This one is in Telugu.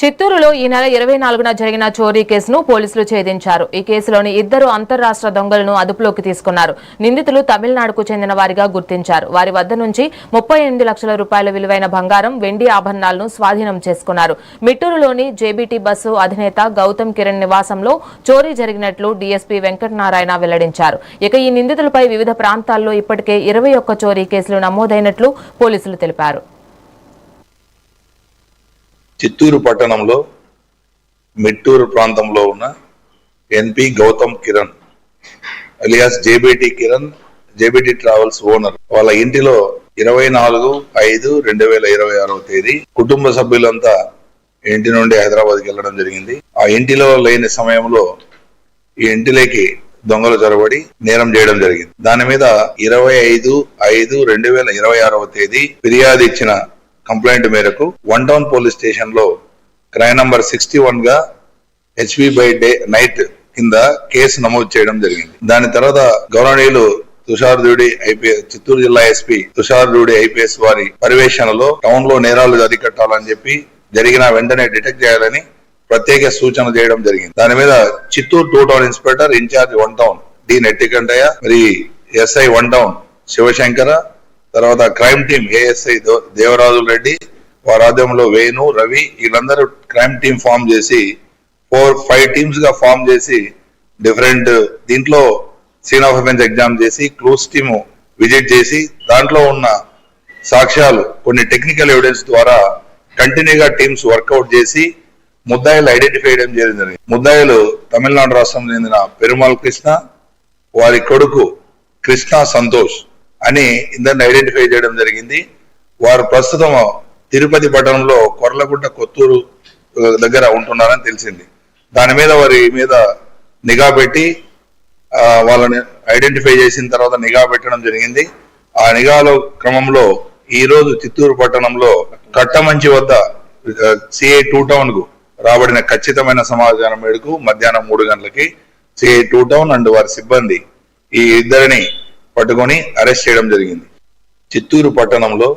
చిత్తూరులో ఈ నెల 24న జరిగిన చోరీ కేసును పోలీసులు ఛేదించారు. ఈ కేసులోని ఇద్దరు అంతర్రాష్ట్ర దొంగలను అదుపులోకి తీసుకున్నారు. నిందితులు తమిళనాడుకు చెందిన వారిగా గుర్తించారు. వారి వద్ద నుంచి 38 లక్షల రూపాయల విలువైన బంగారం, వెండి ఆభరణాలను స్వాధీనం చేసుకున్నారు. మిట్టూరులోని జేబీటీ బస్సు అధినేత గౌతమ్ కిరణ్ నివాసంలో చోరీ జరిగినట్లు డీఎస్పీ వెంకటనారాయణ వెల్లడించారు. ఇక ఈ నిందితులపై వివిధ ప్రాంతాల్లో ఇప్పటికే 21 చోరీ కేసులు నమోదైనట్లు పోలీసులు తెలిపారు. చిత్తూరు పట్టణంలో మిట్టూరు ప్రాంతంలో ఉన్న NP Gautam Kiran alias JBT Kiran, JBT travels owner వాళ్ళ ఇంటిలో 24/5/2026 తేదీ కుటుంబ సభ్యులంతా ఇంటి నుండి హైదరాబాద్కి వెళ్ళడం జరిగింది. ఆ ఇంటిలో లేని సమయంలో ఈ ఇంటిలోకి దొంగలు చొరబడి నేరం చేయడం జరిగింది. దాని మీద 25/5/2026 తేదీ ఫిర్యాదు ఇచ్చిన కంప్లైంట్ మేరకు వన్ టౌన్ పోలీస్ స్టేషన్ లో క్రైమ్ నంబర్ 61 గా హెచ్బి బై డే నైట్ కింద కేసు నమోదు చేయడం జరిగింది. దాని తర్వాత గౌరవనీయులు తుషార్ దూడి ఐపీఎస్, చిత్తూరు జిల్లా ఎస్పీ తుషార్ దూడి ఐపీఎస్ వారి పర్యవేక్షణలో టౌన్ లో నేరాలు అరికట్టాలని చెప్పి జరిగిన వెంటనే డిటెక్ట్ చేయాలని ప్రత్యేక సూచన చేయడం జరిగింది. దాని మీద Chittoor 2 town inspector incharge 1 town D Nettikantaiah, మరి ఎస్ఐ 1 టౌన్ శివశంకర, తర్వాత crime team ASI Devaraju Reddy, వారి ఆధ్వర్యంలో వేణు, రవి వీళ్ళందరూ క్రైమ్ టీం ఫామ్ చేసి 4-5 టీమ్స్ గా ఫామ్ చేసి డిఫరెంట్ దీంట్లో సీన్ ఆఫ్ అఫెన్స్ ఎగ్జామ్ చేసి క్లూస్ టీమ్ విజిట్ చేసి దాంట్లో ఉన్న సాక్ష్యాలు కొన్ని టెక్నికల్ ఎవిడెన్స్ ద్వారా కంటిన్యూగా టీమ్స్ వర్కౌట్ చేసి ముద్దాయిలు ఐడెంటిఫై చేయడం జరిగింది. ముద్దాయిలు తమిళనాడు రాష్ట్రం చెందిన పెరుమాల్ కృష్ణ, వారి కొడుకు కృష్ణ సంతోష్ అని ఇద్దరిని ఐడెంటిఫై చేయడం జరిగింది. వారు ప్రస్తుతం తిరుపతి పట్టణంలో కొర్లగుంట కొత్తూరు దగ్గర ఉంటున్నారని తెలిసింది. దాని మీద వారి మీద నిఘా పెట్టి వాళ్ళని ఐడెంటిఫై చేసిన తర్వాత నిఘా పెట్టడం జరిగింది. ఆ నిఘాలో క్రమంలో ఈ రోజు చిత్తూరు పట్టణంలో కట్టమంచి వద్ద సిఐ 2 టౌన్ కు రాబడిన ఖచ్చితమైన సమాచారం మేరకు మధ్యాహ్నం 3 గంటలకి సిఐ 2 టౌన్ అండ్ వారి సిబ్బంది ఈ ఇద్దరిని పట్టుకొని అరెస్ట్ చేయడం జరిగింది. చిత్తూరు పట్టణంలో